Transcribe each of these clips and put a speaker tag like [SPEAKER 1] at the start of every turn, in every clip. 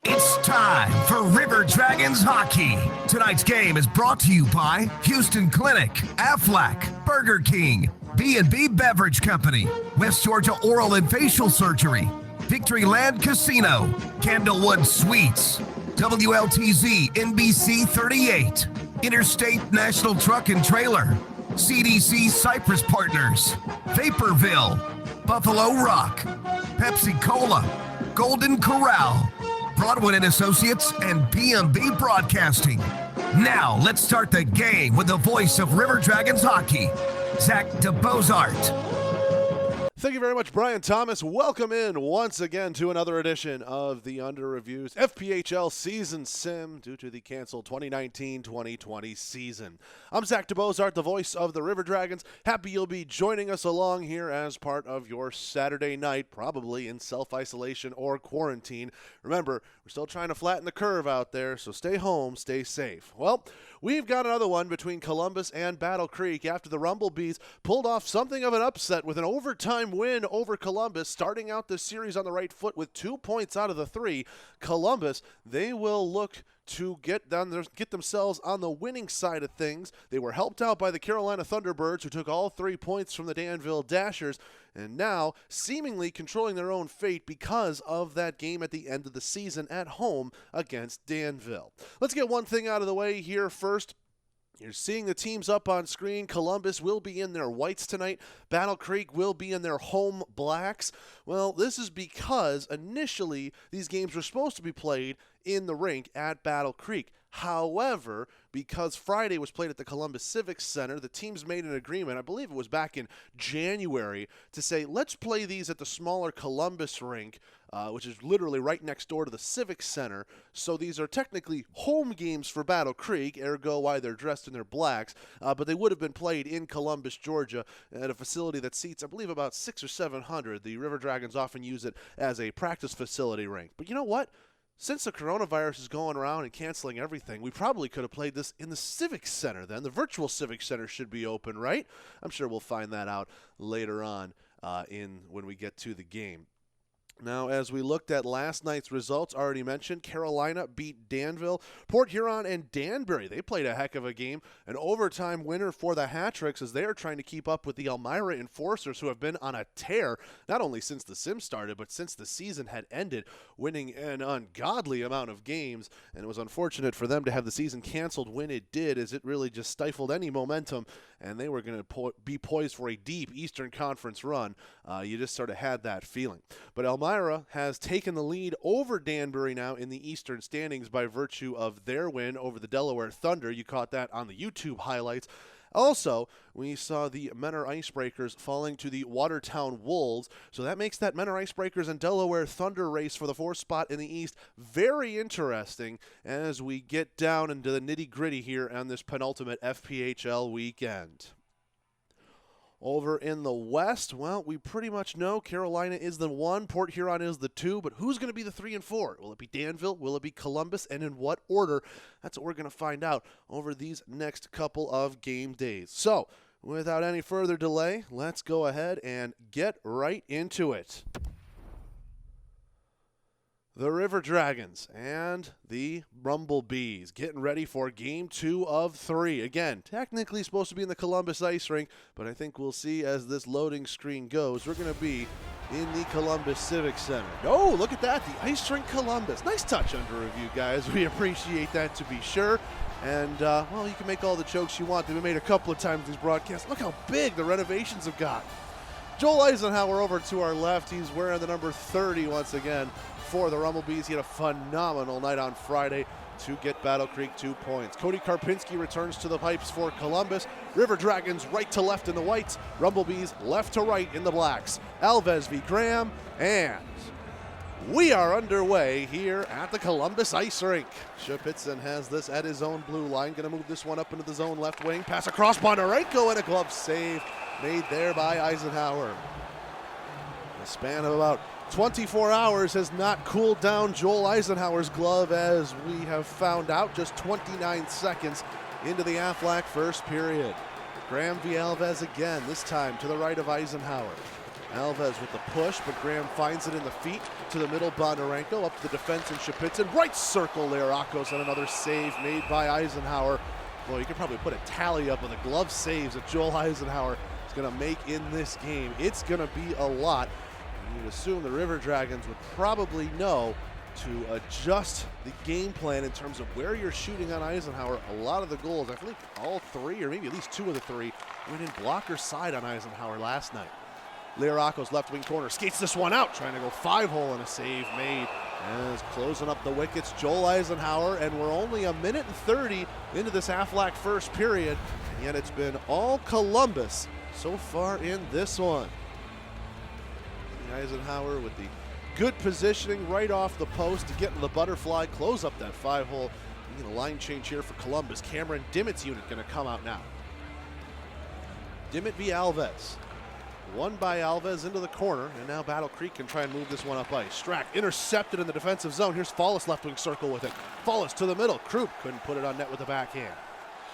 [SPEAKER 1] It's time for River Dragons Hockey. Tonight's game is brought to you by Houston Clinic, Aflac, Burger King, B&B Beverage Company, West Georgia Oral and Facial Surgery, Victoryland Casino, Candlewood Suites, WLTZ NBC 38, Interstate National Truck and Trailer, CDC Cypress Partners, Vaporville, Buffalo Rock, Pepsi Cola, Golden Corral, Broadwin and Associates, and PMB Broadcasting. Now, let's start the game with the voice of River Dragons Hockey, Zak DeBeaussaert.
[SPEAKER 2] Thank you very much, Brian Thomas. Welcome in once again to another edition of the Under Reviews FPHL Season Sim due to the canceled 2019-2020 season. I'm Zak DeBeaussaert, the voice of the River Dragons. Happy you'll be joining us along here as part of your Saturday night, probably in self-isolation or quarantine. Remember, we're still trying to flatten the curve out there, so stay home, stay safe. Well, we've got another one between Columbus and Battle Creek after the Rumblebees pulled off something of an upset with an overtime win over Columbus, starting out this series on the right foot with 2 points out of the 3. Columbus, they will look to get themselves on the winning side of things. They were helped out by the Carolina Thunderbirds, who took all 3 points from the Danville Dashers, and now seemingly controlling their own fate because of that game at the end of the season at home against Danville. Let's get one thing out of the way here first. You're seeing the teams up on screen. Columbus will be in their whites tonight. Battle Creek will be in their home blacks. Well, this is because initially these games were supposed to be played in the rink at Battle Creek. However, because Friday was played at the Columbus Civic Center, the teams made an agreement, I believe it was back in January, to say, let's play these at the smaller Columbus rink, which is literally right next door to the Civic Center. So these are technically home games for Battle Creek, ergo why they're dressed in their blacks, but they would have been played in Columbus, Georgia, at a facility that seats, I believe, about 600 or 700. The River Dragons often use it as a practice facility rink. But you know what? Since the coronavirus is going around and canceling everything, we probably could have played this in the Civic Center then. The virtual Civic Center should be open, right? I'm sure we'll find that out later on when we get to the game. Now, as we looked at last night's results, already mentioned, Carolina beat Danville. Port Huron and Danbury, they played a heck of a game. An overtime winner for the Hat-Tricks as they are trying to keep up with the Elmira Enforcers, who have been on a tear, not only since the sim started, but since the season had ended, winning an ungodly amount of games. And it was unfortunate for them to have the season canceled when it did, as it really just stifled any momentum, and they were going to be poised for a deep Eastern Conference run. You just sort of had that feeling. But Elmira has taken the lead over Danbury now in the Eastern standings by virtue of their win over the Delaware Thunder. You caught that on the YouTube highlights. Also, we saw the Menor Icebreakers falling to the Watertown Wolves, so that makes that Menor Icebreakers and Delaware Thunder race for the 4th spot in the East very interesting as we get down into the nitty-gritty here on this penultimate FPHL weekend. Over in the West, well, we pretty much know Carolina is the 1, Port Huron is the 2, but who's going to be the 3 and 4? Will it be Danville? Will it be Columbus? And in what order? That's what we're going to find out over these next couple of game days. So, without any further delay, let's go ahead and get right into it. The River Dragons and the Rumblebees getting ready for Game 2 of 3. Again, technically supposed to be in the Columbus Ice Rink, but I think we'll see as this loading screen goes. We're going to be in the Columbus Civic Center. Oh, look at that, the Ice Rink Columbus. Nice touch under review, guys. We appreciate that to be sure. And, well, you can make all the jokes you want. They've been made a couple of times in these broadcasts. Look how big the renovations have got. Joel Eisenhower over to our left. He's wearing the number 30 once again for the Rumblebees. He had a phenomenal night on Friday to get Battle Creek 2 points. Cody Karpinski returns to the pipes for Columbus. River Dragons right to left in the whites. Rumblebees left to right in the blacks. Alves v. Graham, and we are underway here at the Columbus Ice Rink. Shapitzen has this at his own blue line. Going to move this one up into the zone left wing. Pass across Bondarenko and a glove save made there by Eisenhower. The span of about 24 hours has not cooled down Joel Eisenhower's glove, as we have found out just 29 seconds into the Aflac first period. Graham v. Alves again, this time to the right of Eisenhower. Alves with the push, but Graham finds it in the feet. To the middle, Bondarenko up to the defense, and Shapitzin. Right circle, Learakos, and another save made by Eisenhower. Well, you could probably put a tally up of the glove saves that Joel Eisenhower is going to make in this game. It's going to be a lot. You'd assume the River Dragons would probably know to adjust the game plan in terms of where you're shooting on Eisenhower. A lot of the goals, I think all three, or maybe at least two of the three, went in blocker side on Eisenhower last night. Learakos left wing corner, skates this one out, trying to go 5-hole, and a save made. As closing up the wickets, Joel Eisenhower, and we're only a minute and 30 into this Aflac first period, and yet it's been all Columbus so far in this one. Eisenhower with the good positioning right off the post to get in the butterfly, close up that 5-hole. A line change here for Columbus. Cameron Dimmitt's unit going to come out now. Dimmitt v. Alves. Won by Alves into the corner, and now Battle Creek can try and move this one up ice. Strack intercepted in the defensive zone. Here's Follis left wing circle with it. Follis to the middle. Krupp couldn't put it on net with the backhand.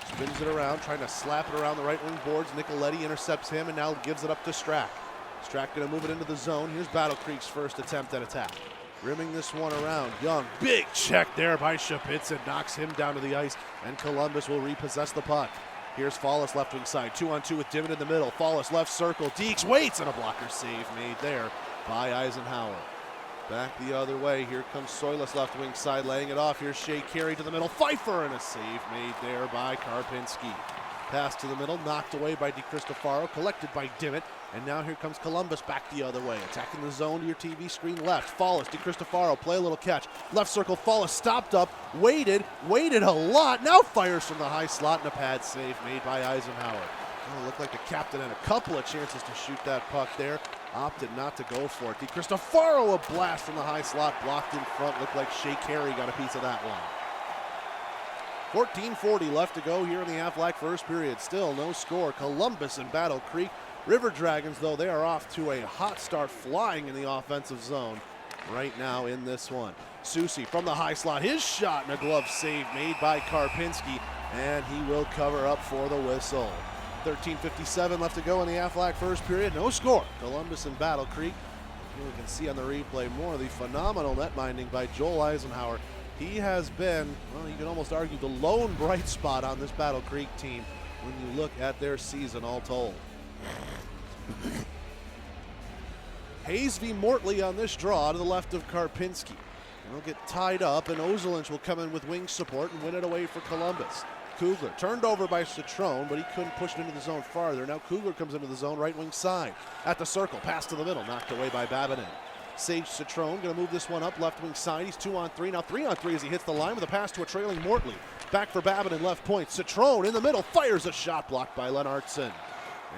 [SPEAKER 2] Spins it around, trying to slap it around the right wing boards. Nicoletti intercepts him and now gives it up to Strack. Strack going to move it into the zone. Here's Battle Creek's first attempt at attack. Rimming this one around. Young, big check there by Shapitzin, knocks him down to the ice, and Columbus will repossess the puck. Here's Follis left wing side, 2-on-2 with Dimmitt in the middle. Follis left circle, Deeks waits, and a blocker save made there by Eisenhower. Back the other way, here comes Soilis left wing side, laying it off. Here's Shea Carey to the middle, Pfeiffer, and a save made there by Karpinski. Pass to the middle, knocked away by DeCristofaro, collected by Dimmitt, and now here comes Columbus back the other way. Attacking the zone to your TV screen left. Follis, DeCristofaro, play a little catch. Left circle, Follis stopped up, waited a lot, now fires from the high slot, and a pad save made by Eisenhower. Oh, looked like the captain had a couple of chances to shoot that puck there. Opted not to go for it. DeCristofaro, a blast from the high slot, blocked in front. Looked like Shea Carey got a piece of that one. 14:40 left to go here in the Aflac first period. Still no score. Columbus and Battle Creek. River Dragons, though, they are off to a hot start, flying in the offensive zone right now in this one. Soucy from the high slot. His shot and a glove save made by Karpinski, and he will cover up for the whistle. 13:57 left to go in the Aflac first period. No score. Columbus and Battle Creek. Here we can see on the replay more of the phenomenal net minding by Joel Eisenhower. He has been, well, you can almost argue the lone bright spot on this Battle Creek team when you look at their season all told. Hayes v. Mortley on this draw to the left of Karpinski. They'll get tied up, and Ozelinch will come in with wing support and win it away for Columbus. Kugler turned over by Citrone, but he couldn't push it into the zone farther. Now Kugler comes into the zone, right wing side. At the circle, pass to the middle, knocked away by Babinin. Sage Citrone going to move this one up left wing side. He's 2-on-3, now 3-on-3 as he hits the line with a pass to a trailing Mortley. Back for Babinin, left point. Citrone in the middle, fires a shot blocked by Lennartson.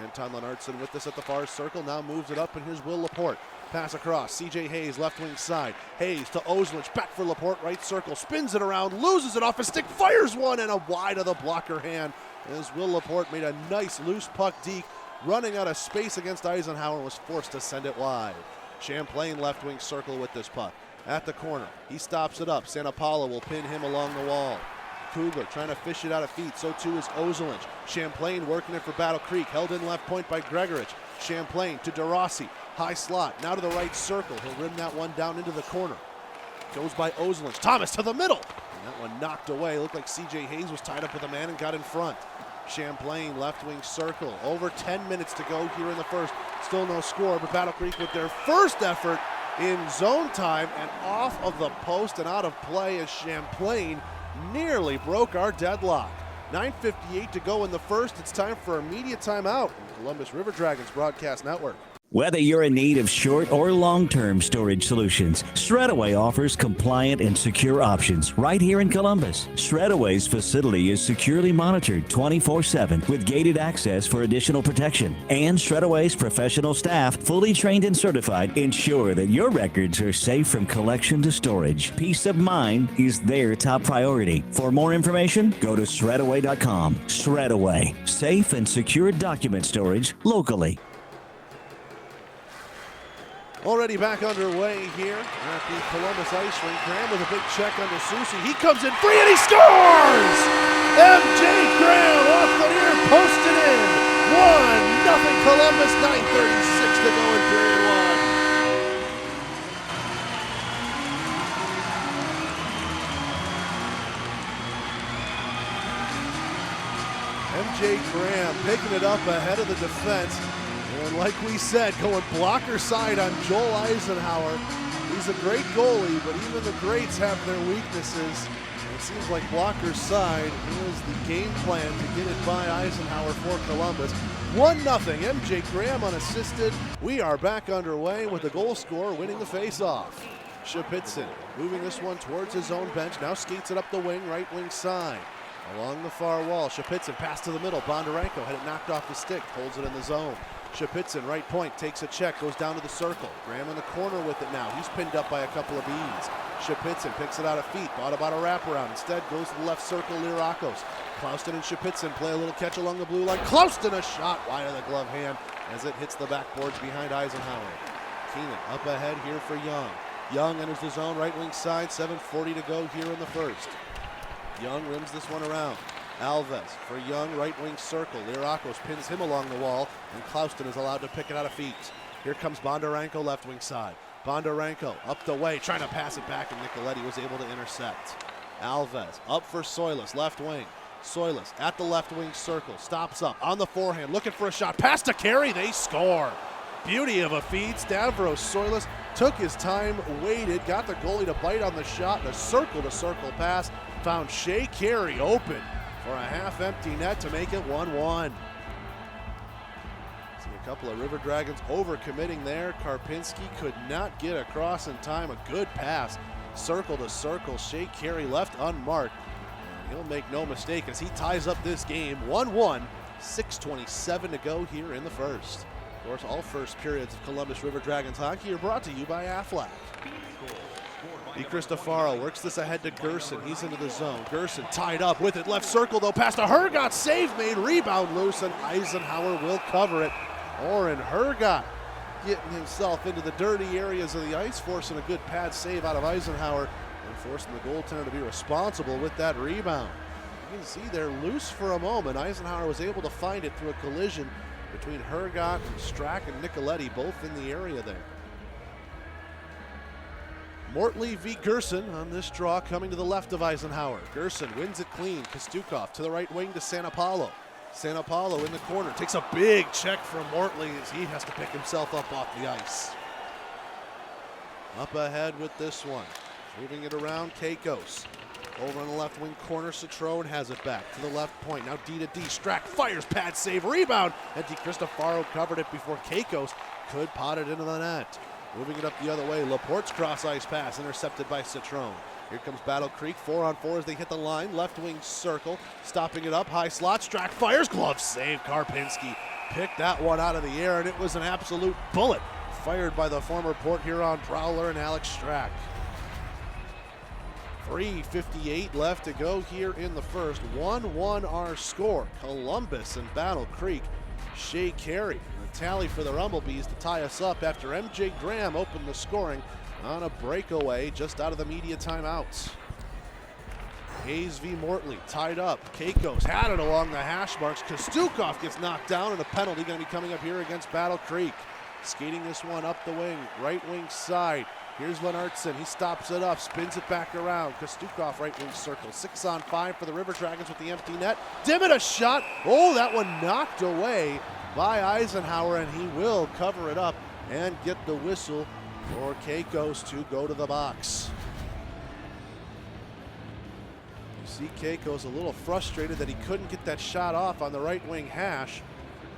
[SPEAKER 2] Anton Lennartson with this at the far circle, now moves it up, and here's Will Laporte. Pass across, C.J. Hayes, left wing side. Hayes to Ozelinch, back for Laporte, right circle, spins it around, loses it off his stick, fires one, and a wide of the blocker hand. As Will Laporte made a nice loose puck deke, running out of space against Eisenhower, was forced to send it wide. Champlain left wing circle with this puck. At the corner, he stops it up. Santa Paula will pin him along the wall. Kugler trying to fish it out of feet, so too is Ozelinch. Champlain working it for Battle Creek, held in left point by Gregorich. Champlain to DeRossi, high slot, now to the right circle. He'll rim that one down into the corner. Goes by Ozelinch. Thomas to the middle. And that one knocked away. Looked like C.J. Hayes was tied up with a man and got in front. Champlain left wing circle. Over 10 minutes to go here in the first. Still no score, but Battle Creek with their first effort in zone time and off of the post and out of play as Champlain nearly broke our deadlock. 9:58 to go in the first. It's time for a media timeout on Columbus River Dragons Broadcast Network.
[SPEAKER 3] Whether you're in need of short or long-term storage solutions, Shredaway offers compliant and secure options right here in Columbus. Shredaway's facility is securely monitored 24/7 with gated access for additional protection. And Shredaway's professional staff, fully trained and certified, ensure that your records are safe from collection to storage. Peace of mind is their top priority. For more information, go to shredaway.com. Shredaway, safe and secure document storage locally.
[SPEAKER 2] Already back underway here at the Columbus Ice Rink. Graham with a big check under Soucy. He comes in free and he scores! M.J. Graham off the near, posted in. 1-0 Columbus, 9:36 to go in period one. MJ Graham picking it up ahead of the defense. And like we said, going blocker side on Joel Eisenhower. He's a great goalie, but even the greats have their weaknesses. And it seems like blocker side is the game plan to get it by Eisenhower for Columbus. 1-0, MJ Graham unassisted. We are back underway with the goal scorer winning the face-off. Shapitzin moving this one towards his own bench. Now skates it up the wing, right wing side. Along the far wall, Shapitzin pass to the middle. Bondarenko had it knocked off the stick, holds it in the zone. Shapitzin, right point, takes a check, goes down to the circle. Graham in the corner with it now. He's pinned up by a couple of bees. Shapitzin picks it out of feet, thought about a wraparound. Instead, goes to the left circle, Lirakos. Klauston and Shapitzin play a little catch along the blue line. Klauston a shot wide of the glove hand as it hits the backboards behind Eisenhower. Keenan up ahead here for Young. Young enters the zone, right wing side, 7:40 to go here in the first. Young rims this one around. Alves for Young, right wing circle. Lirakos pins him along the wall, and Klauston is allowed to pick it out of feet. Here comes Bondarenko, left wing side. Bondarenko up the way, trying to pass it back, and Nicoletti was able to intercept. Alves up for Soilis, left wing. Soilis at the left wing circle, stops up on the forehand, looking for a shot. Pass to Carey, they score. Beauty of a feed. Stavros Soilis took his time, waited, got the goalie to bite on the shot, and a circle-to-circle pass. Found Shea Carey open for a half-empty net to make it 1-1. See a couple of River Dragons overcommitting there. Karpinski could not get across in time. A good pass, circle-to-circle. Shea Carey left unmarked. And he'll make no mistake as he ties up this game 1-1. 6:27 to go here in the first. Of course, all first periods of Columbus River Dragons hockey are brought to you by Aflac. DeCristofaro works this ahead to Gerson. He's into the zone. Gerson tied up with it. Left circle, though. Pass to Hergot. Save made. Rebound loose, and Eisenhower will cover it. Oren Hergot getting himself into the dirty areas of the ice, forcing a good pad save out of Eisenhower and forcing the goaltender to be responsible with that rebound. You can see they're loose for a moment. Eisenhower was able to find it through a collision between Hergot and Strack and Nicoletti, both in the area there. Mortley v. Gerson on this draw, coming to the left of Eisenhower. Gerson wins it clean. Kostukov to the right wing to Sanapalo. Sanapalo in the corner, takes a big check from Mortley as he has to pick himself up off the ice. Up ahead with this one. Moving it around, Keikos. Over on the left wing corner, Citrone has it back to the left point. Now D to D. Strack fires, pad save, rebound. And DeCristofaro covered it before Keikos could pot it into the net. Moving it up the other way, Laporte's cross ice pass intercepted by Citrone. Here comes Battle Creek, 4-on-4 as they hit the line. Left wing circle, stopping it up, high slot. Strack fires, glove save. Karpinski picked that one out of the air, and it was an absolute bullet fired by the former Port Huron Prowler and Alex Strack. 3:58 left to go here in the first. 1-1 our score. Columbus and Battle Creek. Shea Carey, the tally for the Rumblebees to tie us up after MJ Graham opened the scoring on a breakaway just out of the media timeouts. Hayes v. Mortley tied up. Keikos had it along the hash marks. Kostukov gets knocked down, and a penalty going to be coming up here against Battle Creek. Skating this one up the wing, right wing side. Here's Lennartson. He stops it up, spins it back around. Kostukov, right wing circle. 6-on-5 for the River Dragons with the empty net. Dimmitt a shot. Oh, that one knocked away by Eisenhower, and he will cover it up and get the whistle for Keikos to go to the box. You see Keikos a little frustrated that he couldn't get that shot off on the right wing hash.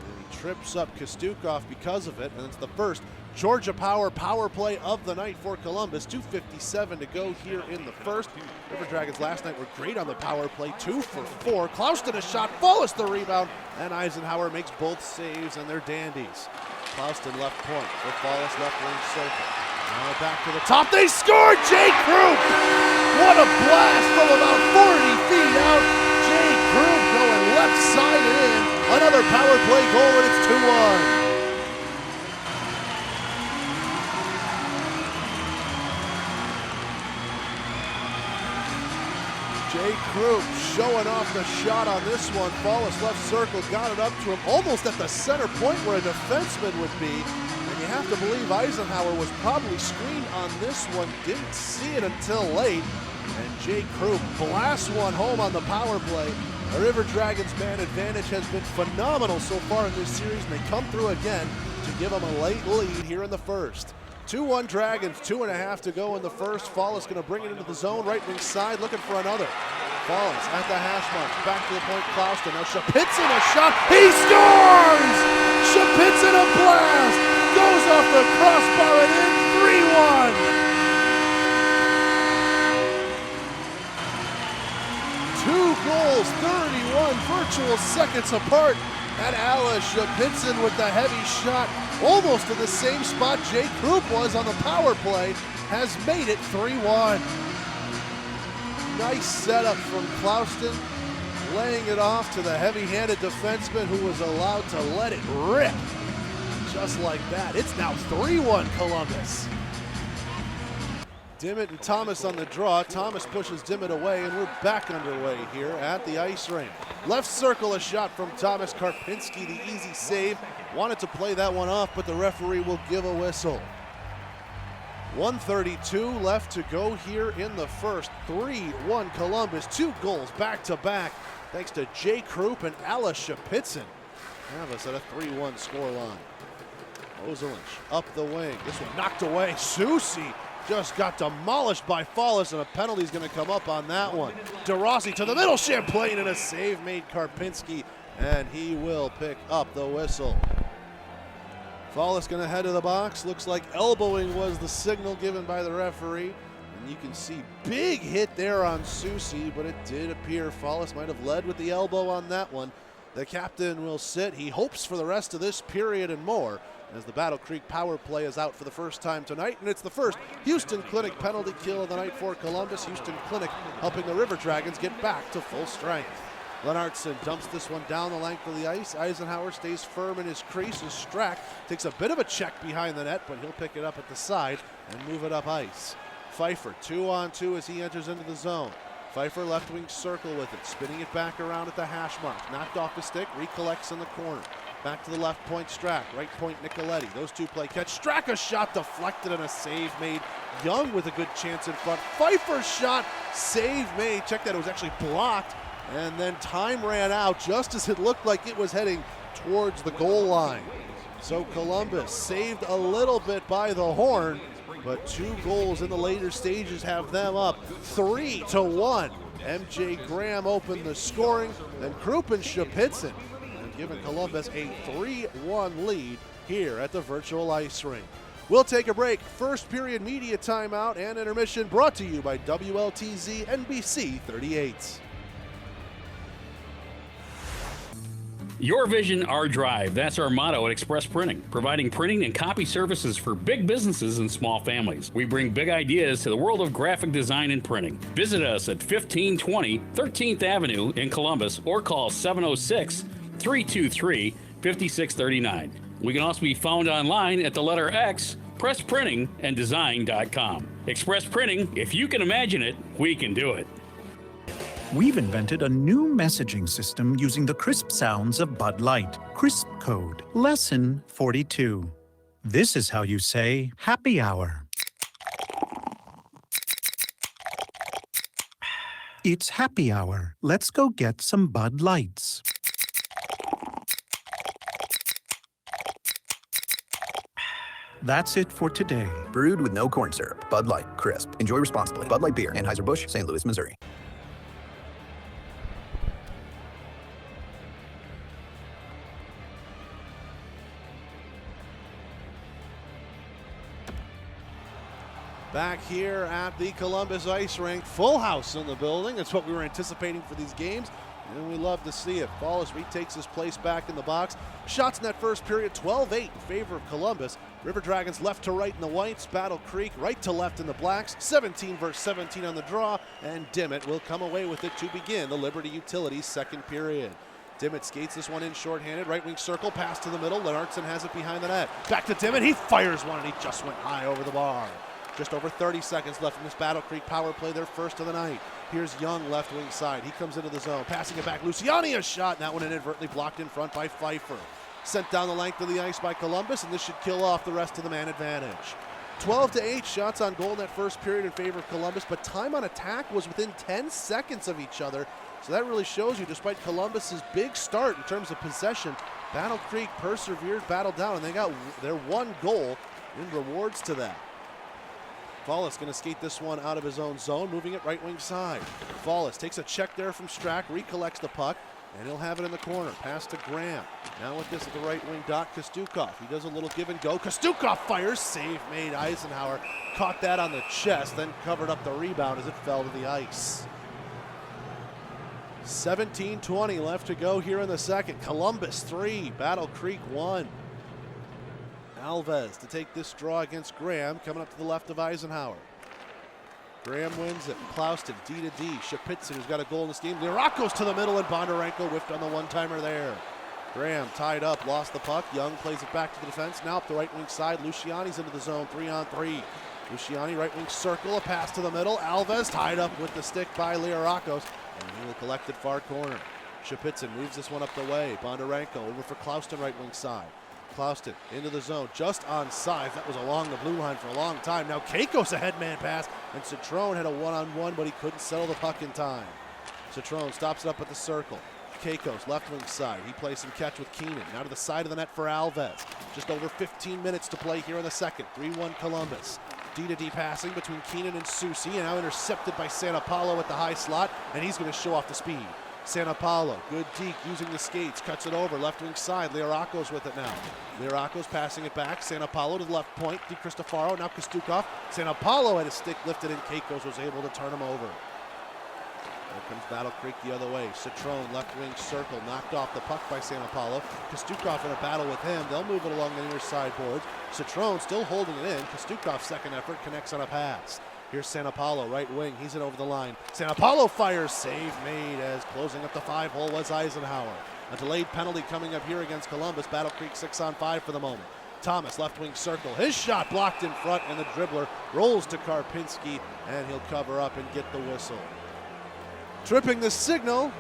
[SPEAKER 2] And he trips up Kostukov because of it, and it's the first Georgia Power play of the night for Columbus. 2:57 to go here in the first. River Dragons last night were great on the power play, 2 for 4. Klauston a shot, Follis the rebound, and Eisenhower makes both saves, and they're dandies. Klauston left point for Follis, left wing circle. Now back to the top, they scored! Jay Krupp! What a blast from about 40 feet out. Jay Krupp going left side and in. Another power play goal, and it's 2-1. Jay Krupp showing off the shot on this one. Follis left circle, got it up to him almost at the center point where a defenseman would be. And have to believe Eisenhower was probably screened on this one, didn't see it until late. And Jay Krupp blasts one home on the power play. The River Dragons' man advantage has been phenomenal so far in this series, and they come through again to give them a late lead here in the first. 2-1 Dragons, 2.5 to go in the first. Fall is going to bring it into the zone, right wing side, looking for another. Fallens at the hash mark, back to the point, Klauston. Now Shapitzin a shot, he scores! Shapitzin a blast, goes off the crossbar and in, 3-1. 2 goals, 31 virtual seconds apart. And Alex Shapitzin with the heavy shot, almost to the same spot Jay Krupp was on the power play, has made it 3-1. Nice setup from Klauston, laying it off to the heavy-handed defenseman who was allowed to let it rip. Just like that, it's now 3-1 Columbus. Dimmitt and Thomas on the draw. Thomas pushes Dimmitt away, and we're back underway here at the Ice Rink. Left circle, a shot from Thomas Karpinski, the easy save. Wanted to play that one off, but the referee will give a whistle. 1:32 left to go here in the first. 3-1 Columbus, 2 goals back-to-back, thanks to Jay Krupp and Alex Shapitzin. Have us at a 3-1 scoreline. Ozelinch up the wing. This one knocked away. Susi just got demolished by Fallis, and a penalty is going to come up on that one. DeRossi to the middle, Champlain, and a save made Karpinski, and he will pick up the whistle. Fallis going to head to the box. Looks like elbowing was the signal given by the referee. And you can see big hit there on Susi, but it did appear Fallis might have led with the elbow on that one. The captain will sit. He hopes for the rest of this period and more, as the Battle Creek power play is out for the first time tonight, and it's the first Houston Clinic penalty kill of the night for Columbus. Houston Clinic helping the River Dragons get back to full strength. Lennartson dumps this one down the length of the ice. Eisenhower stays firm in his crease as Strack takes a bit of a check behind the net, but he'll pick it up at the side and move it up ice. Pfeiffer 2-on-2 as he enters into the zone. Pfeiffer left wing circle with it, spinning it back around at the hash mark. Knocked off the stick, recollects in the corner. Back to the left point, Strack. Right point, Nicoletti. Those two play catch. Strack, a shot deflected and a save made. Young with a good chance in front. Pfeiffer's shot, save made. Check that, it was actually blocked. And then time ran out just as it looked like it was heading towards the goal line. So Columbus saved a little bit by the horn, but 2 goals in the later stages have them up 3-1. MJ Graham opened the scoring, then Krupp and Shapitzin have given Columbus a 3-1 lead here at the virtual ice rink. We'll take a break. First period media timeout and intermission brought to you by WLTZ NBC 38.
[SPEAKER 4] Your vision, our drive. That's our motto at Express Printing, providing printing and copy services for big businesses and small families. We bring big ideas to the world of graphic design and printing. Visit us at 1520 13th Avenue in Columbus or call 706-323-5639. We can also be found online at the letter X, pressprintinganddesign.com. Express Printing, if you can imagine it, we can do it.
[SPEAKER 5] We've invented a new messaging system using the crisp sounds of Bud Light. Crisp Code. Lesson 42. This is how you say happy hour. It's happy hour. Let's go get some Bud Lights. That's it for today.
[SPEAKER 6] Brewed with no corn syrup. Bud Light. Crisp. Enjoy responsibly. Bud Light Beer. Anheuser-Busch, St. Louis, Missouri.
[SPEAKER 2] Back here at the Columbus Ice Rink, full house in the building. It's what we were anticipating for these games, and we love to see it. Fallis retakes his place back in the box. Shots in that first period, 12-8 in favor of Columbus. River Dragons left to right in the whites, Battle Creek right to left in the blacks, 17 versus 17 on the draw, and Dimmitt will come away with it to begin the Liberty Utilities second period. Dimmitt skates this one in shorthanded, right wing circle, pass to the middle. Lennartson has it behind the net. Back to Dimmitt, he fires one and he just went high over the bar. Just over 30 seconds left in this Battle Creek power play, their first of the night. Here's Young left wing side. He comes into the zone, passing it back. Luciani a shot, and that one inadvertently blocked in front by Pfeiffer. Sent down the length of the ice by Columbus, and this should kill off the rest of the man advantage. 12-8 shots on goal in that first period in favor of Columbus, but time on attack was within 10 seconds of each other. So that really shows you, despite Columbus's big start in terms of possession, Battle Creek persevered, battled down, and they got their one goal in rewards to that. Fallis going to skate this one out of his own zone, moving it right wing side. Fallis takes a check there from Strack, recollects the puck, and he'll have it in the corner. Pass to Graham. Now with this at the right wing dot, Kostukov. He does a little give and go. Kostukov fires. Save made. Eisenhower caught that on the chest, then covered up the rebound as it fell to the ice. 17:20 left to go here in the second. Columbus 3, Battle Creek 1. Alves to take this draw against Graham, coming up to the left of Eisenhower. Graham wins it. Klauston, D to D. Shapitzin, who's got a goal in this game. Lirakos to the middle, and Bondarenko whiffed on the one-timer there. Graham tied up, lost the puck. Young plays it back to the defense. Now up the right wing side. Luciani's into the zone, 3-on-3. Luciani, right wing circle, a pass to the middle. Alves tied up with the stick by Lirakos, and he will collect it far corner. Shapitzin moves this one up the way. Bondarenko over for Klauston, right wing side. Klauston into the zone, just onside. That was along the blue line for a long time. Now Keikos a headman pass, and Citrone had a one-on-one, but he couldn't settle the puck in time. Citrone stops it up at the circle. Keikos, left wing side. He plays some catch with Keenan. Now to the side of the net for Alves. Just over 15 minutes to play here in the second. 3-1 Columbus. D to D passing between Keenan and Susi, and now intercepted by Santa Paulo at the high slot, and he's going to show off the speed. Santa Paulo, good deke using the skates, cuts it over, left wing side. Lirakos with it now. Lirakos passing it back. Santa Paulo to the left point. Di Cristofaro, now Kostukov. Santa Paulo had his stick lifted, and Keikos was able to turn him over. There comes Battle Creek the other way. Citrone, left wing circle, knocked off the puck by Santa Paulo. Kostukov in a battle with him. They'll move it along the near side boards. Citrone still holding it in. Kostukov's second effort connects on a pass. Here's Santa Paulo, right wing. He's it over the line. Santa Paulo fires. Save made as closing up the 5-hole was Eisenhower. A delayed penalty coming up here against Columbus. Battle Creek 6-on-5 for the moment. Thomas, left wing circle. His shot blocked in front, and the dribbler rolls to Karpinski, and he'll cover up and get the whistle. Tripping the signal,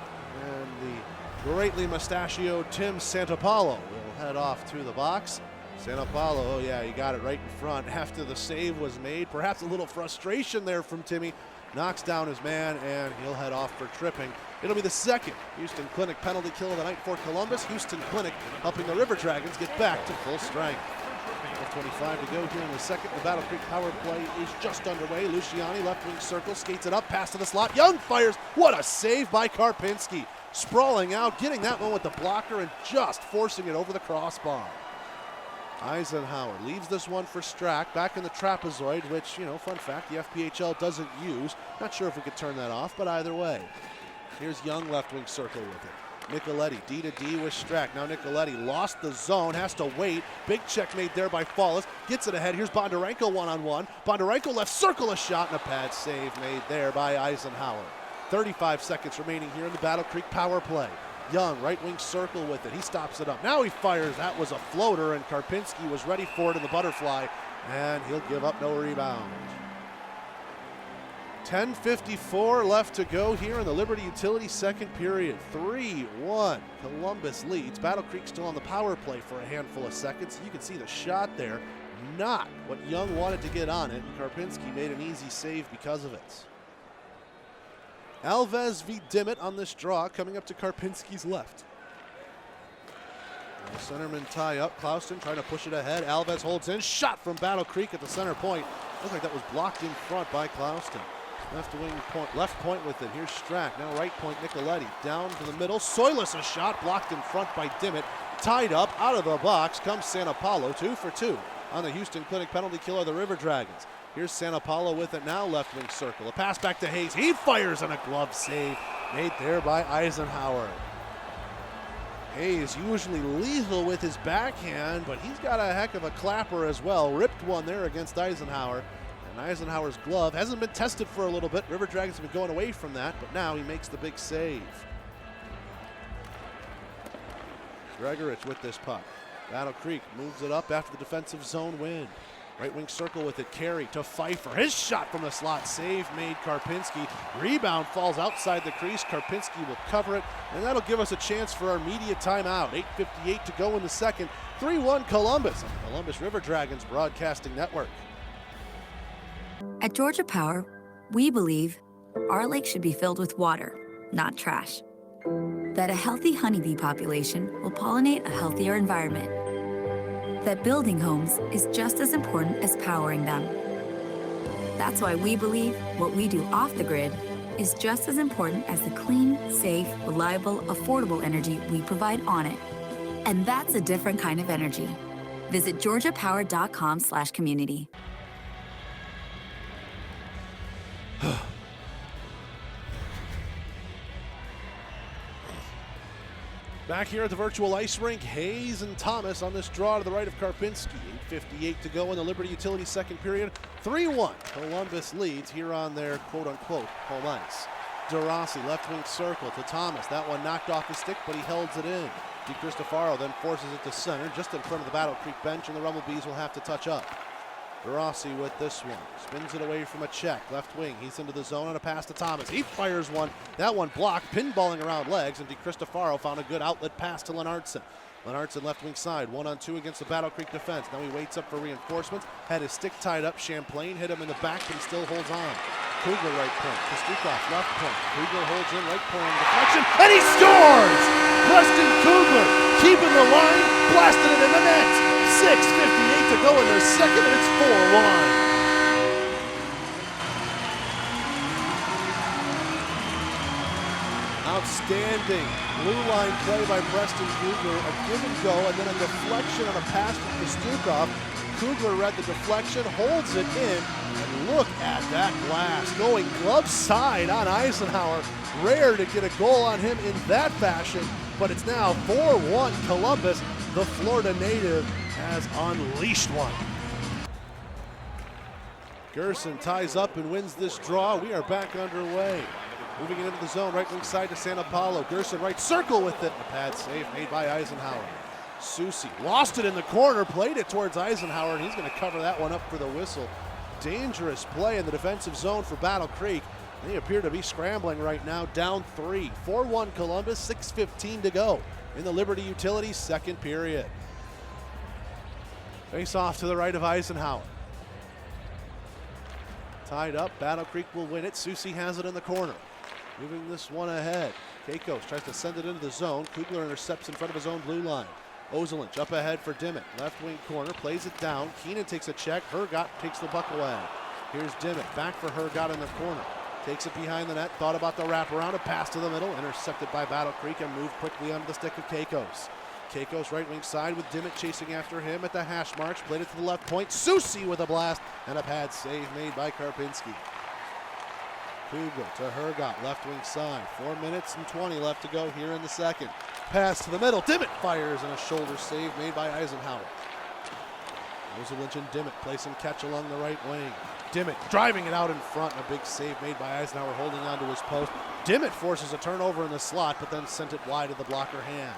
[SPEAKER 2] and the greatly mustachioed Tim Santapalo will head off to the box. Santapalo, oh yeah, he got it right in front after the save was made. Perhaps a little frustration there from Timmy. Knocks down his man, and he'll head off for tripping. It'll be the second Houston Clinic penalty kill of the night for Columbus. Houston Clinic helping the River Dragons get back to full strength. 25 to go here in the second. The Battle Creek power play is just underway. Luciani, left wing circle, skates it up, pass to the slot. Young fires. What a save by Karpinski. Sprawling out, getting that one with the blocker, and just forcing it over the crossbar. Eisenhower leaves this one for Strack, back in the trapezoid, which, you know, fun fact, the FPHL doesn't use. Not sure if we could turn that off, but either way. Here's Young, left wing circle with it. Nicoletti, D to D with Strack. Now Nicoletti lost the zone, has to wait. Big check made there by Fallis. Gets it ahead. Here's Bondarenko one-on-one. Bondarenko left circle, a shot, and a pad save made there by Eisenhower. 35 seconds remaining here in the Battle Creek power play. Young, right wing circle with it. He stops it up. Now he fires. That was a floater, and Karpinski was ready for it in the butterfly, and he'll give up no rebound. 10:54 left to go here in the Liberty Utility second period. 3-1. Columbus leads. Battle Creek still on the power play for a handful of seconds. You can see the shot there. Not what Young wanted to get on it, and Karpinski made an easy save because of it. Alves v. Dimmitt on this draw, coming up to Karpinski's left. The centerman tie up. Klauston trying to push it ahead. Alves holds in. Shot from Battle Creek at the center point. Looks like that was blocked in front by Klauston. Left wing point, left point with it. Here's Strack. Now right point, Nicoletti. Down to the middle. Soilis, a shot blocked in front by Dimmitt. Tied up, out of the box comes Santa Paulo. 2 for 2 on the Houston Clinic penalty kill of the River Dragons. Here's Santa Paulo with it now, left wing circle. A pass back to Hayes. He fires on a glove save made there by Eisenhower. Hayes usually lethal with his backhand, but he's got a heck of a clapper as well. Ripped one there against Eisenhower. And Eisenhower's glove hasn't been tested for a little bit. River Dragons have been going away from that, but now he makes the big save. Gregorich with this puck. Battle Creek moves it up after the defensive zone win. Right wing circle with it, Carey to Pfeiffer. His shot from the slot, save made Karpinski. Rebound falls outside the crease. Karpinski will cover it, and that'll give us a chance for our media timeout. 8:58 to go in the second. 3-1 Columbus on the Columbus River Dragons Broadcasting Network.
[SPEAKER 7] At Georgia Power, we believe our lake should be filled with water, not trash. That a healthy honeybee population will pollinate a healthier environment. That building homes is just as important as powering them. That's why we believe what we do off the grid is just as important as the clean, safe, reliable, affordable energy we provide on it. And that's a different kind of energy. Visit georgiapower.com/community.
[SPEAKER 2] Back here at the virtual ice rink, Hayes and Thomas on this draw to the right of Karpinski. 8:58 to go in the Liberty Utilities second period. 3-1. Columbus leads here on their quote-unquote home ice. DeBeaussaert left wing circle to Thomas. That one knocked off his stick, but he held it in. DeCristofaro then forces it to center, just in front of the Battle Creek bench, and the Rumble Bees will have to touch up. DeBeaussaert with this one. Spins it away from a check. Left wing. He's into the zone on a pass to Thomas. He fires one. That one blocked, pinballing around legs, and DeCristofaro found a good outlet pass to Lennartson. Lennartson left wing side. 1-on-2 against the Battle Creek defense. Now he waits up for reinforcements. Had his stick tied up. Champlain hit him in the back, but he still holds on. Kugler right point. Kostukov left point. Kugler holds in right point on deflection, and he scores! Preston Kugler keeping the line, blasted it in the net. 6:58 to go in their second, and it's 4-1. Outstanding blue line play by Preston Kugler. A give and go, and then a deflection on a pass to Kostukov. Kugler read the deflection, holds it in, and look at that blast. Going glove side on Eisenhower. Rare to get a goal on him in that fashion, but it's now 4-1 Columbus. The Florida native has unleashed one. Gerson ties up and wins this draw. We are back underway. Moving into the zone, right wing side to San Paulo. Gerson right circle with it. A pad save made by Eisenhower. Susi lost it in the corner, played it towards Eisenhower, and he's going to cover that one up for the whistle. Dangerous play in the defensive zone for Battle Creek. They appear to be scrambling right now, down 3. 4-1 Columbus, 6:15 to go in the Liberty Utilities second period. Face off to the right of Eisenhower. Tied up, Battle Creek will win it. Susi has it in the corner. Moving this one ahead. Keikos tries to send it into the zone. Kugler intercepts in front of his own blue line. Ozelinch up ahead for Dimmitt. Left wing corner, plays it down. Keenan takes a check. Hergott takes the puck away. Here's Dimmitt, back for Hergott in the corner. Takes it behind the net, thought about the wraparound, a pass to the middle, intercepted by Battle Creek and moved quickly onto the stick of Keikos. Keikos right wing side with Dimmitt chasing after him at the hash marks, played it to the left point. Susi with a blast and a pad save made by Karpinski. Kugler to Hergott, left wing side. 4 minutes and 20 left to go here in the second. Pass to the middle, Dimmitt fires and a shoulder save made by Eisenhower. Ozelinch and Dimmitt play some catch along the right wing. Dimmitt driving it out in front, a big save made by Eisenhower holding onto his post. Dimmitt forces a turnover in the slot, but then sent it wide of the blocker hand.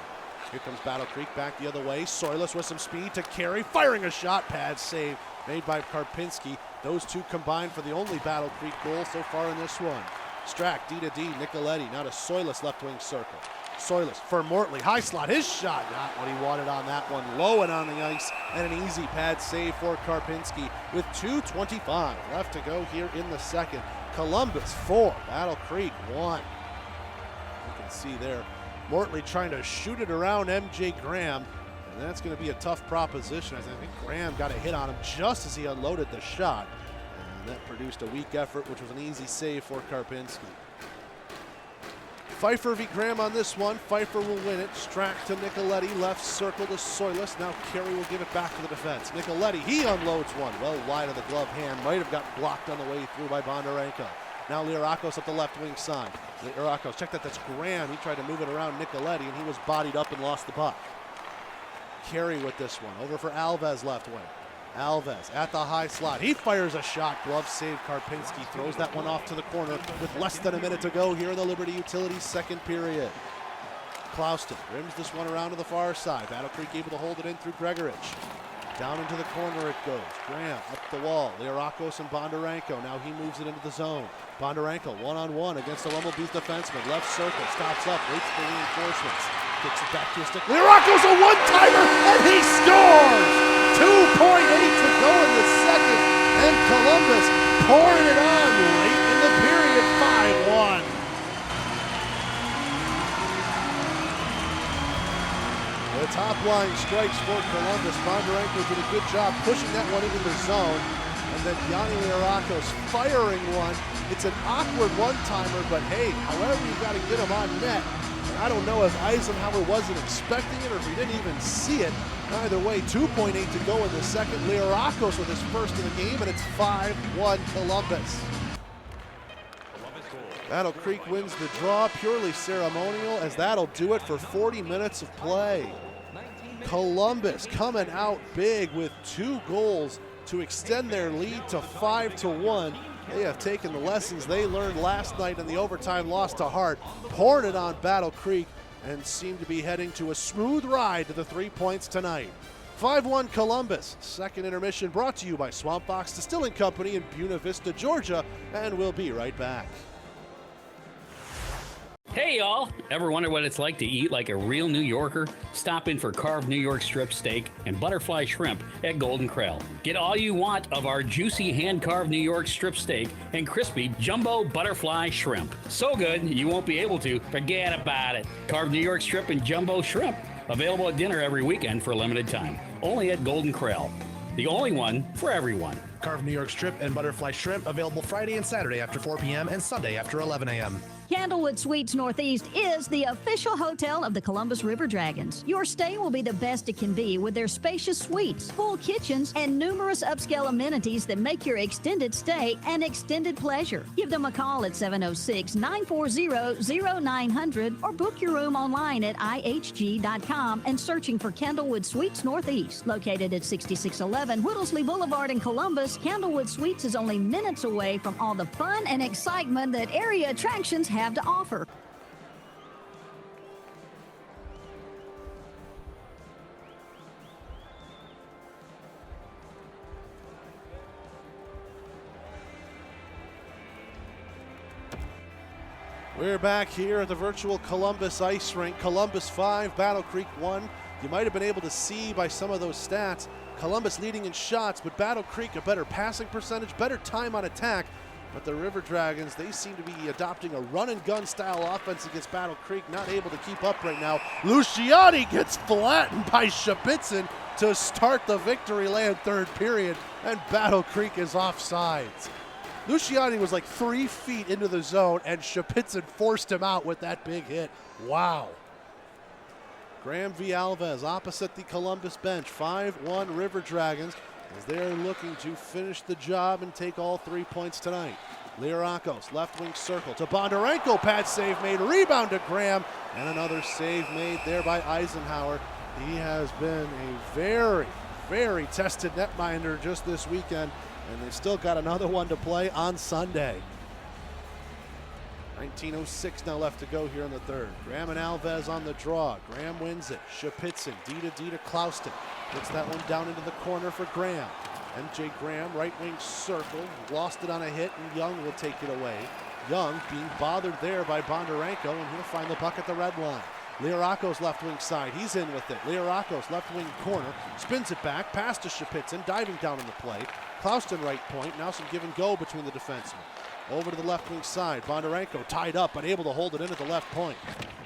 [SPEAKER 2] Here comes Battle Creek back the other way. Soilus with some speed to Carey, firing a shot, pad save made by Karpinski. Those two combined for the only Battle Creek goal so far in this one. Strack, D to D, Nicoletti, now to Soilus left wing circle. Soilus for Mortley, high slot, his shot, not what he wanted on that one. Low and on the ice, and an easy pad save for Karpinski with 2:25 left to go here in the second. Columbus 4, Battle Creek 1. You can see there, Mortley trying to shoot it around MJ Graham, and that's going to be a tough proposition. I think Graham got a hit on him just as he unloaded the shot, and that produced a weak effort, which was an easy save for Karpinski. Pfeiffer v. Graham on this one. Pfeiffer will win it. Strack to Nicoletti, left circle to Soilus. Now Carey will give it back to the defense. Nicoletti, he unloads one. Well wide of the glove hand. Might have got blocked on the way through by Bondarenko. Now Lirakos up the left wing side. Lirakos, check that, that's Graham. He tried to move it around Nicoletti, and he was bodied up and lost the puck. Carey with this one. Over for Alves left wing. Alves at the high slot. He fires a shot. Glove save. Karpinski throws that one off to the corner with less than a minute to go here in the Liberty Utilities second period. Klauston rims this one around to the far side. Battle Creek able to hold it in through Gregorich. Down into the corner it goes. Graham up the wall. Liarakos and Bondarenko. Now he moves it into the zone. Bondarenko one-on-one against the Rumblebees defenseman. Left circle, stops up, waits for reinforcements. Kicks it back to his stick. Liarakos a one-timer, and he scores! 2.8 to go in the second, and Columbus pouring it on late in the period, 5-1. The top line strikes for Columbus. Bondarenko did a good job pushing that one into the zone. And then Yanni Liarakos firing one. It's an awkward one-timer, but hey, however you got to get him on net. And I don't know if Eisenhower wasn't expecting it or if he didn't even see it. Either way, 2.8 to go in the second. Liarakos with his first of the game, and it's 5-1 Columbus. Battle Creek wins the draw, purely ceremonial, as that'll do it for 40 minutes of play. Columbus coming out big with 2 goals to extend their lead to 5-1. They have taken the lessons they learned last night in the overtime loss to Hart, pouring it on Battle Creek, and seem to be heading to a smooth ride to the 3 points tonight. 5-1 Columbus. Second intermission brought to you by Swamp Fox Distilling Company in Buena Vista, Georgia, and we'll be right back.
[SPEAKER 4] Hey y'all! Ever wonder what it's like to eat like a real New Yorker? Stop in for carved New York strip steak and butterfly shrimp at Golden Corral. Get all you want of our juicy hand-carved New York strip steak and crispy jumbo butterfly shrimp. So good, you won't be able to forget about it. Carved New York strip and jumbo shrimp. Available at dinner every weekend for a limited time. Only at Golden Corral. The only one for everyone.
[SPEAKER 8] Carved New York strip and butterfly shrimp available Friday and Saturday after 4 p.m. and Sunday after 11 a.m.
[SPEAKER 9] Candlewood Suites Northeast is the official hotel of the Columbus River Dragons. Your stay will be the best it can be with their spacious suites, full kitchens, and numerous upscale amenities that make your extended stay an extended pleasure. Give them a call at 706-940-0900 or book your room online at ihg.com and searching for Candlewood Suites Northeast. Located at 6611 Whittlesey Boulevard in Columbus, Candlewood Suites is only minutes away from all the fun and excitement that area attractions have to offer.
[SPEAKER 2] We're back here at the virtual Columbus Ice Rink. Columbus 5, Battle Creek 1. You might have been able to see by some of those stats, Columbus leading in shots, but Battle Creek a better passing percentage, better time on attack. But the River Dragons, they seem to be adopting a run-and-gun style offense against Battle Creek, not able to keep up right now. Luciani gets flattened by Shapitzin to start the victory lane third period, and Battle Creek is offsides. Luciani was like 3 feet into the zone, and Shapitzin forced him out with that big hit. Wow. Graham V. Alves opposite the Columbus bench. 5-1 River Dragons, as they're looking to finish the job and take all 3 points tonight. Liarakos, left wing circle to Bondarenko, pad save made, rebound to Graham, and another save made there by Eisenhower. He has been a very, very tested netminder just this weekend, and they've still got another one to play on Sunday. 19:06 now left to go here in the third. Graham and Alves on the draw. Graham wins it. Shapitzin, D to Klauston. Gets that one down into the corner for Graham. MJ Graham, right wing circle. Lost it on a hit, and Young will take it away. Young being bothered there by Bondarenko, and he'll find the puck at the red line. Liarakos left wing side. He's in with it. Liarakos left wing corner. Spins it back. Pass to Shapitzin. Diving down in the play. Klauston right point. Now some give and go between the defensemen. Over to the left wing side. Bondarenko tied up, but able to hold it in at the left point.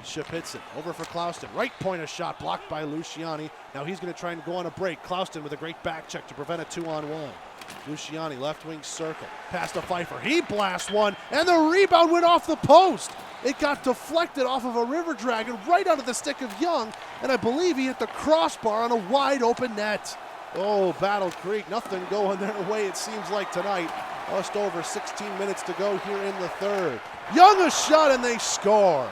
[SPEAKER 2] Shapitzin over for Klauston. Right point, a shot blocked by Luciani. Now he's going to try and go on a break. Klauston with a great back check to prevent a 2-on-1. Luciani, left wing circle. Pass to Pfeiffer. He blasts one, and the rebound went off the post. It got deflected off of a River Dragon right out of the stick of Young, and I believe he hit the crossbar on a wide open net. Oh, Battle Creek, nothing going their way it seems like tonight. Just over 16 minutes to go here in the third. Young a shot, and they score.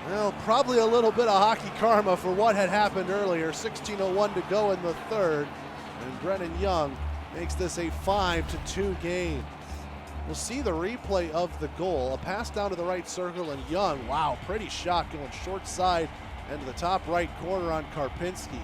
[SPEAKER 2] Well, probably a little bit of hockey karma for what had happened earlier. 16:01 to go in the third, and Brennan Young makes this a 5-2 game. We'll see the replay of the goal. A pass down to the right circle, and Young, wow, pretty shot going short side and to the top right corner on Karpinski.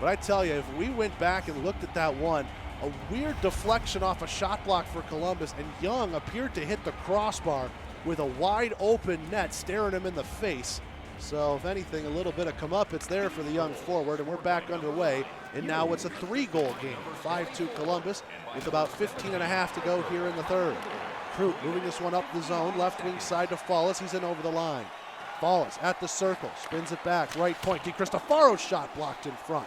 [SPEAKER 2] But I tell you, if we went back and looked at that one, a weird deflection off a shot block for Columbus, and Young appeared to hit the crossbar with a wide open net staring him in the face. So if anything, a little bit of comeuppance there for the young forward, and we're back underway. And now it's a 3-goal game, 5-2 Columbus, with about 15 and a half to go here in the third. Crute moving this one up the zone, left wing side to Fallis. He's in over the line. Fallis at the circle, spins it back, right point. DiCristofaro's shot blocked in front.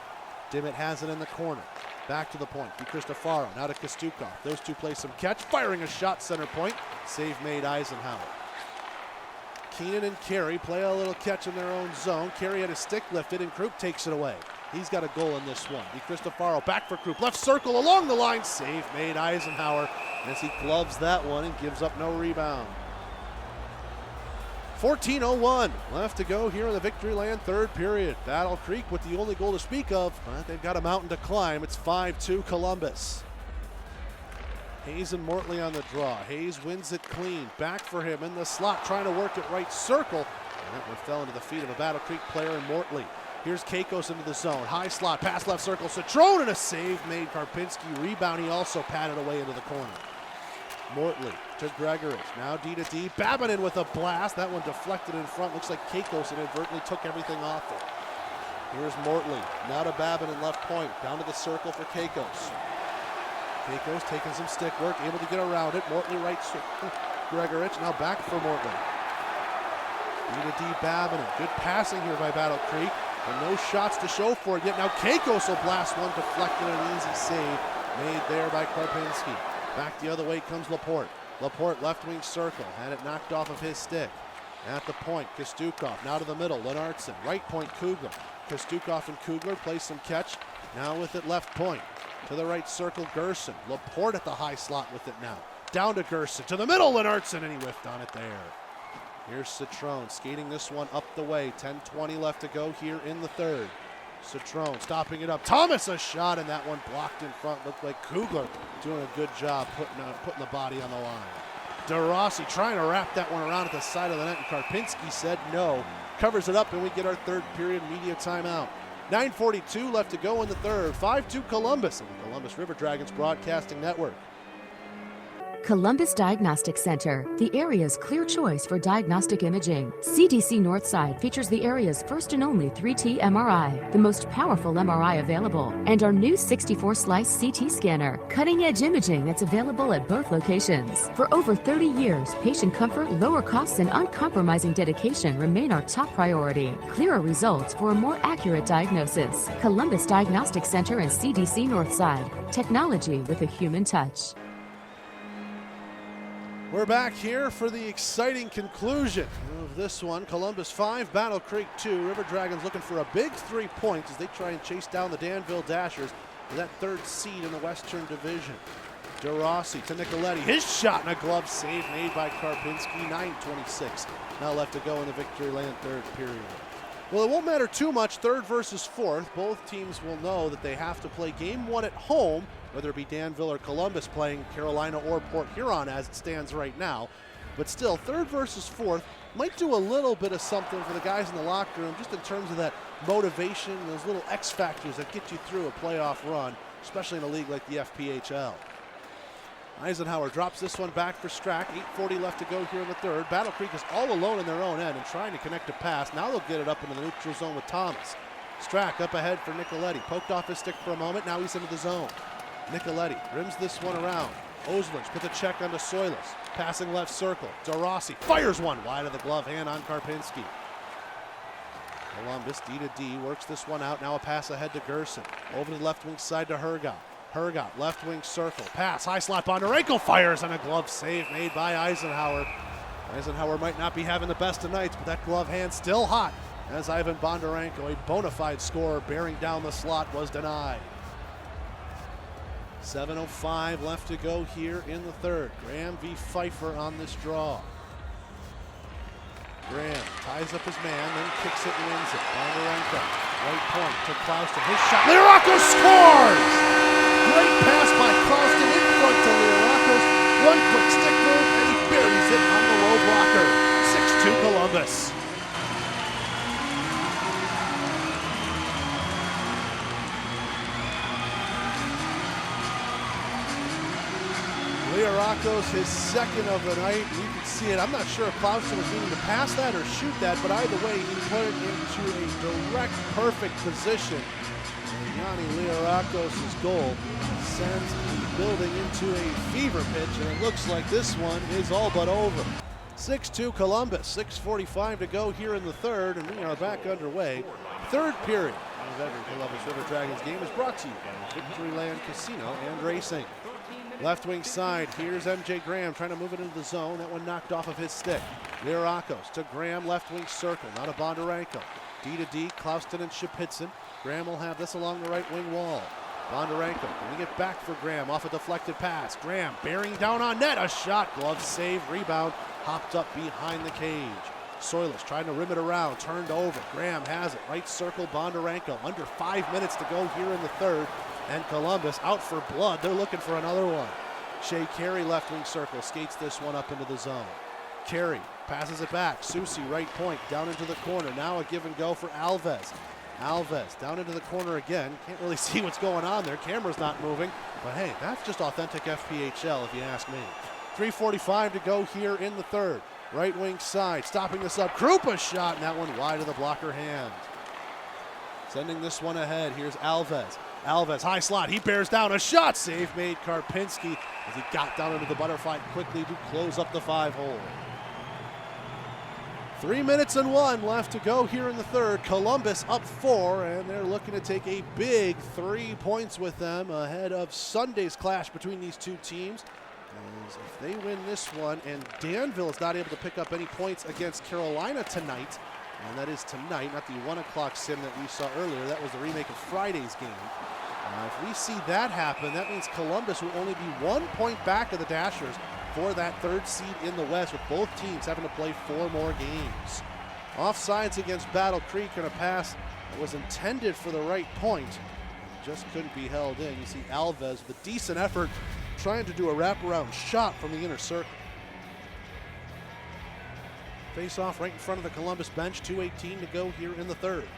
[SPEAKER 2] Dimmitt has it in the corner. Back to the point. DiCristofaro now to Kostukov. Those two play some catch, firing a shot center point. Save made Eisenhower. Keenan and Carey play a little catch in their own zone. Carey had his stick lifted and Krupp takes it away. He's got a goal in this one. DiCristofaro back for Krupp. Left circle along the line. Save made Eisenhower as he gloves that one and gives up no rebound. 14:01 left to go here in the Victory Land third period. Battle Creek with the only goal to speak of, but they've got a mountain to climb. It's 5-2 Columbus. Hayes and Mortley on the draw. Hayes wins it clean. Back for him in the slot, trying to work it right circle. And that one fell into the feet of a Battle Creek player in Mortley. Here's Kakos into the zone. High slot, pass left circle. Citrone and a save made. Karpinski rebound. He also patted away into the corner. Mortley to Gregorich. Now D-to-D. Babinin with a blast. That one deflected in front. Looks like Kakos inadvertently took everything off it. Here's Mortley. Now to Babinin left point. Down to the circle for Kakos. Kakos taking some stick work. Able to get around it. Mortley right circle. Gregorich now back for Mortley. D-to-D Babinin. Good passing here by Battle Creek. And no shots to show for it yet. Now Kakos will blast one deflected and an easy save made there by Karpinski. Back the other way comes Laporte. Laporte left wing circle. Had it knocked off of his stick. At the point, Kostukov now to the middle. Lennartson. Right point, Kugler. Kostukov and Kugler play some catch. Now with it left point. To the right circle, Gerson. Laporte at the high slot with it now. Down to Gerson. To the middle, Lennartson. And he whiffed on it there. Here's Citrone skating this one up the way. 10:20 left to go here in the third. Citrone stopping it up. Thomas a shot, and that one blocked in front. Looked like Kugler doing a good job putting the body on the line. DeRossi trying to wrap that one around at the side of the net, and Karpinski said no. Covers it up, and we get our third period media timeout. 9:42 left to go in the third. 5-2 Columbus on the Columbus River Dragons Broadcasting Network.
[SPEAKER 10] Columbus Diagnostic Center, the area's clear choice for diagnostic imaging. CDC Northside features the area's first and only 3T MRI, the most powerful MRI available, and our new 64-slice CT scanner, cutting-edge imaging that's available at both locations. For over 30 years, patient comfort, lower costs, and uncompromising dedication remain our top priority. Clearer results for a more accurate diagnosis. Columbus Diagnostic Center and CDC Northside, technology with a human touch.
[SPEAKER 2] We're back here for the exciting conclusion of this one. Columbus 5, Battle Creek 2. River Dragons looking for a big 3 points as they try and chase down the Danville Dashers for that third seed in the Western Division. DeRossi to Nicoletti. His shot and a glove save made by Karpinski. 9:26 now left to go in the Victory Land third period. Well, it won't matter too much, third versus fourth. Both teams will know that they have to play game one at home, whether it be Danville or Columbus playing Carolina or Port Huron as it stands right now. But still, third versus fourth might do a little bit of something for the guys in the locker room, just in terms of that motivation, those little X factors that get you through a playoff run, especially in a league like the FPHL. Eisenhower drops this one back for Strack. 8:40 left to go here in the third. Battle Creek is all alone in their own end and trying to connect a pass. Now they'll get it up into the neutral zone with Thomas. Strack up ahead for Nicoletti. Poked off his stick for a moment. Now he's into the zone. Nicoletti rims this one around. Oslich puts a check onto Soilis. Passing left circle. DeRossi fires one wide of the glove hand on Karpinski. Columbus D-to-D works this one out. Now a pass ahead to Gerson. Over to the left wing side to Hergot. Hergot, left wing circle. Pass, high slot, Bondarenko fires on a glove save made by Eisenhower. Eisenhower might not be having the best of nights, but that glove hand still hot as Ivan Bondarenko, a bona fide scorer bearing down the slot, was denied. 7:05 left to go here in the third. Graham v. Pfeiffer on this draw. Graham ties up his man, then kicks it and wins it. Bondarenko, right point to Klauston. His shot. Lirakos scores! Great pass by Klauston in front to Lirakos. One quick stick move, and he buries it on the low blocker. 6-2 Columbus. Liriakos, his second of the night. You can see it. I'm not sure if Clausen was meaning to pass that or shoot that, but either way, he put it into a direct, perfect position. Yanni Liriakos' goal sends the building into a fever pitch, and it looks like this one is all but over. 6-2 Columbus, 6:45 to go here in the third, and we are back underway. Third period of every Columbus River Dragons game is brought to you by Victoryland Casino and Racing. Left wing side, here's MJ Graham trying to move it into the zone. That one knocked off of his stick. Liriakos to Graham, left wing circle, now to Bondarenko. D to D, Klauston and Shapitson. Graham will have this along the right wing wall. Bondarenko going to get back for Graham off a deflected pass. Graham bearing down on net, a shot, glove save, rebound, hopped up behind the cage. Soilis trying to rim it around, turned over. Graham has it, right circle, Bondarenko. Under 5 minutes to go here in the third, and Columbus out for blood. They're looking for another one. Shea Carey, left wing circle, skates this one up into the zone. Carey passes it back. Susi, right point, down into the corner. Now a give and go for Alves. Alves down into the corner again. Can't really see what's going on there. Camera's not moving. But hey, that's just authentic FPHL if you ask me. 3:45 to go here in the third. Right wing side, stopping this up. Krupa's shot, and that one wide of the blocker hand. Sending this one ahead. Here's Alves. Alves, high slot. He bears down. A shot save made Karpinski as he got down into the butterfly quickly to close up the 5-hole. 3 minutes and 1 left to go here in the third. Columbus up 4, and they're looking to take a big 3 points with them ahead of Sunday's clash between these two teams. As if they win this one, and Danville is not able to pick up any points against Carolina tonight, and that is tonight, not the 1 o'clock sim that we saw earlier. That was the remake of Friday's game. If we see that happen, that means Columbus will only be 1 point back of the Dashers for that third seed in the West, with both teams having to play 4 more games. Offsides against Battle Creek on a pass that was intended for the right point, just couldn't be held in. You see Alves with a decent effort trying to do a wraparound shot from the inner circle. Face off right in front of the Columbus bench, 2:18 to go here in the third.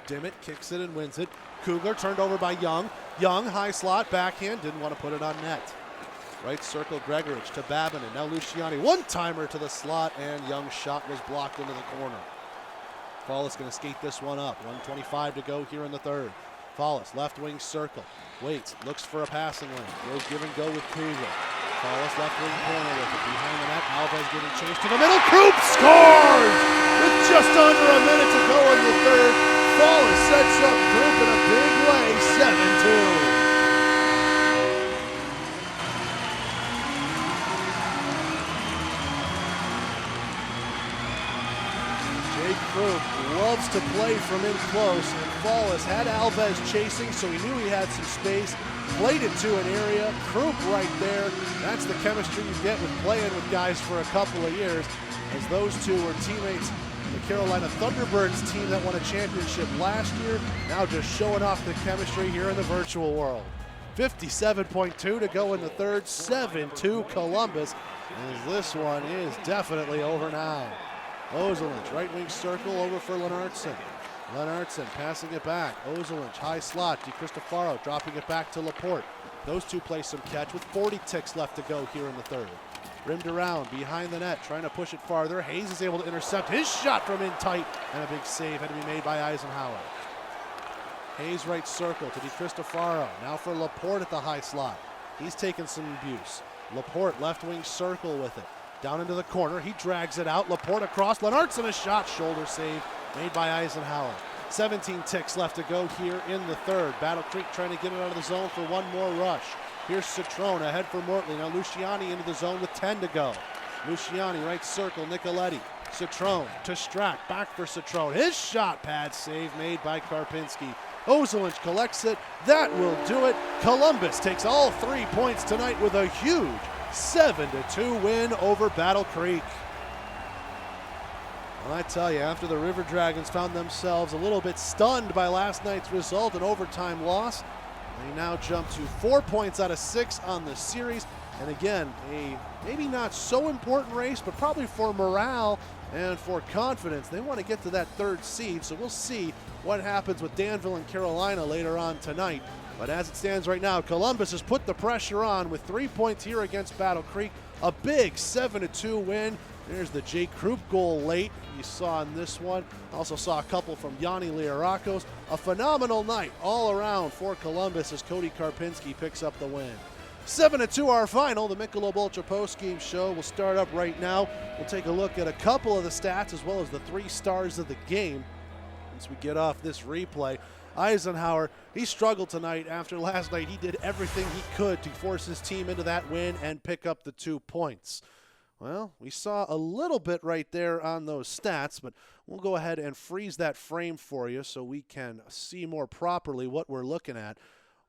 [SPEAKER 2] Dimmitt kicks it and wins it. Kugler turned over by Young. Young, high slot, backhand, didn't want to put it on net. Right circle, Gregorich to Babinen. Now Luciani, one-timer to the slot, and Young's shot was blocked into the corner. Fallis going to skate this one up. 1:25 to go here in the third. Fallis, left wing circle. Waits, looks for a passing lane. Goes give and go with Kugler. Fallis, left wing corner with it. Behind the net, Alves giving chase to the middle. Krupp scores! With just under a minute to go in the third. Fallis sets up Krupp in a big way, 7-2. Krupp loves to play from in close, and Fallis had Alves chasing, so he knew he had some space, played it to an area. Krupp right there. That's the chemistry you get with playing with guys for a couple of years, as those two were teammates in the Carolina Thunderbirds team that won a championship last year, now just showing off the chemistry here in the virtual world. 57.2 to go in the third, 7-2 Columbus, as this one is definitely over now. Ozelinch, right wing circle, over for Lennartson. Lennartson passing it back. Ozelinch, high slot. DiCristofaro dropping it back to Laporte. Those two play some catch with 40 ticks left to go here in the third. Rimmed around, behind the net, trying to push it farther. Hayes is able to intercept his shot from in tight, and a big save had to be made by Eisenhower. Hayes right circle to DiCristofaro. Now for Laporte at the high slot. He's taken some abuse. Laporte, left wing circle with it. Down into the corner, he drags it out. Laporte across, Lennartson a shot, shoulder save made by Eisenhower. 17 ticks left to go here in the third. Battle Creek trying to get it out of the zone for one more rush. Here's Citrone ahead for Mortley. Now Luciani into the zone with 10 to go. Luciani, right circle, Nicoletti. Citrone to Strack, back for Citrone. His shot pad save made by Karpinski. Ozelinch collects it. That will do it. Columbus takes all 3 points tonight with a huge 7-2 win over Battle Creek. Well, I tell you, after the River Dragons found themselves a little bit stunned by last night's result, an overtime loss, they now jump to 4 points out of 6 on the series. And again, a maybe not so important race, but probably for morale and for confidence. They want to get to that third seed, so we'll see what happens with Danville and Carolina later on tonight. But as it stands right now, Columbus has put the pressure on with 3 points here against Battle Creek. A big 7-2 win. There's the Jake Krupp goal late you saw in this one. Also saw a couple from Yanni Liarakos. A phenomenal night all around for Columbus as Cody Karpinski picks up the win. 7-2 our final. The Michelob Ultra post-game show will start up right now. We'll take a look at a couple of the stats as well as the 3 stars of the game. Once we get off this replay, Eisenhower, he struggled tonight after last night. He did everything he could to force his team into that win and pick up the 2 points. Well, we saw a little bit right there on those stats, but we'll go ahead and freeze that frame for you so we can see more properly what we're looking at.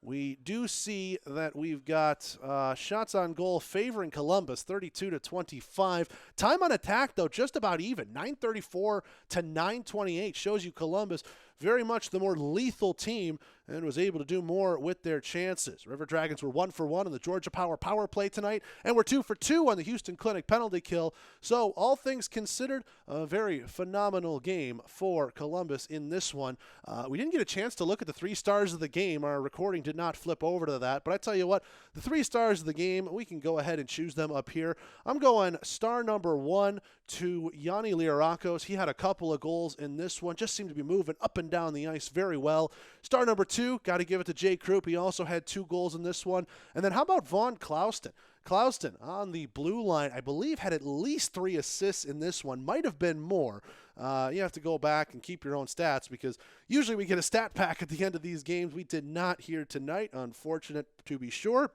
[SPEAKER 2] We do see that we've got shots on goal favoring Columbus, 32-25. Time on attack, though, just about even, 934 to 928. Shows you Columbus very much the more lethal team and was able to do more with their chances. River Dragons were 1 for 1 on the Georgia Power power play tonight, and were 2 for 2 on the Houston Clinic penalty kill. So all things considered, a very phenomenal game for Columbus in this one. We didn't get a chance to look at the 3 stars of the game. Our recording did not flip over to that, but I tell you what, the 3 stars of the game, we can go ahead and choose them up here. I'm going star number 1 to Yanni Liarakos. He had a couple of goals in this one, just seemed to be moving up and down the ice very well. Star number 2, got to give it to Jake Krupp. He also had 2 goals in this one. And then how about Vaughn Clouston? Clouston on the blue line, I believe, had at least 3 assists in this one. Might have been more. You have to go back and keep your own stats because usually we get a stat pack at the end of these games. We did not here tonight, unfortunate to be sure.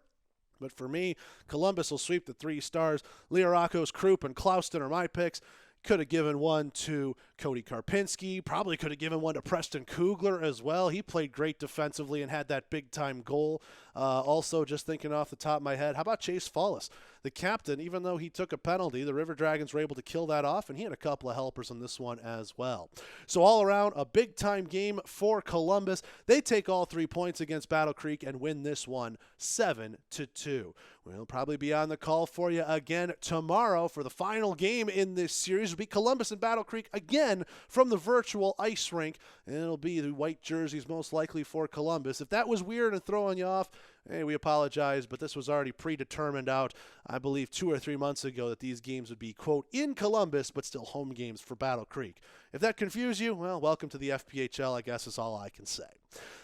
[SPEAKER 2] But for me, Columbus will sweep the 3 stars. Liarakos, Krupp, and Clouston are my picks. Could have given one to Cody Karpinski. Probably could have given one to Preston Kugler as well. He played great defensively and had that big-time goal. Also, just thinking off the top of my head, how about Chase Follis? The captain, even though he took a penalty, the River Dragons were able to kill that off, and he had a couple of helpers on this one as well. So all around, a big-time game for Columbus. They take all 3 points against Battle Creek and win this one 7-2. We'll probably be on the call for you again tomorrow for the final game in this series. It'll be Columbus and Battle Creek again from the virtual Ice Rink, and it'll be the white jerseys most likely for Columbus. If that was weird and throwing you off, hey, we apologize, but this was already predetermined out, I believe, 2 or 3 months ago that these games would be, quote, in Columbus, but still home games for Battle Creek. If that confused you, well, welcome to the FPHL, I guess is all I can say.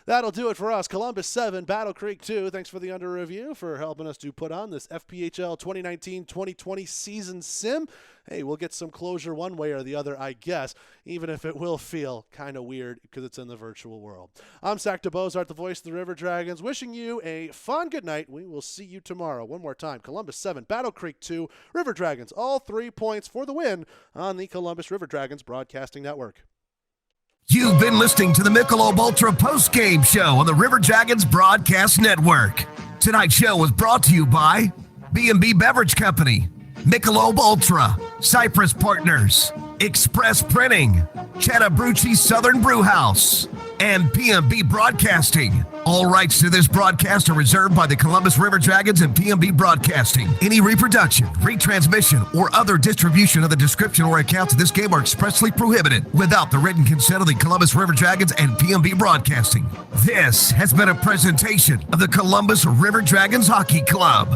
[SPEAKER 2] That'll do it for us. Columbus 7, Battle Creek 2. Thanks for the under review, for helping us to put on this FPHL 2019-2020 season sim. Hey, we'll get some closure one way or the other, I guess, even if it will feel kind of weird because it's in the virtual world. I'm Zak DeBeaussaert, the voice of the River Dragons, wishing you a fun good night. We will see you tomorrow. One more time, Columbus 7, Battle Creek 2, River Dragons, all 3 points for the win on the Columbus River Dragons Broadcasting Network.
[SPEAKER 1] You've been listening to the Michelob Ultra post-game show on the River Dragons Broadcast Network. Tonight's show was brought to you by B&B Beverage Company, Michelob Ultra, Cypress Partners, Express Printing, Chattahoochee Southern Brew House, and P&B Broadcasting. All rights to this broadcast are reserved by the Columbus River Dragons and P&B Broadcasting. Any reproduction, retransmission, or other distribution of the description or accounts of this game are expressly prohibited without the written consent of the Columbus River Dragons and P&B Broadcasting. This has been a presentation of the Columbus River Dragons Hockey Club.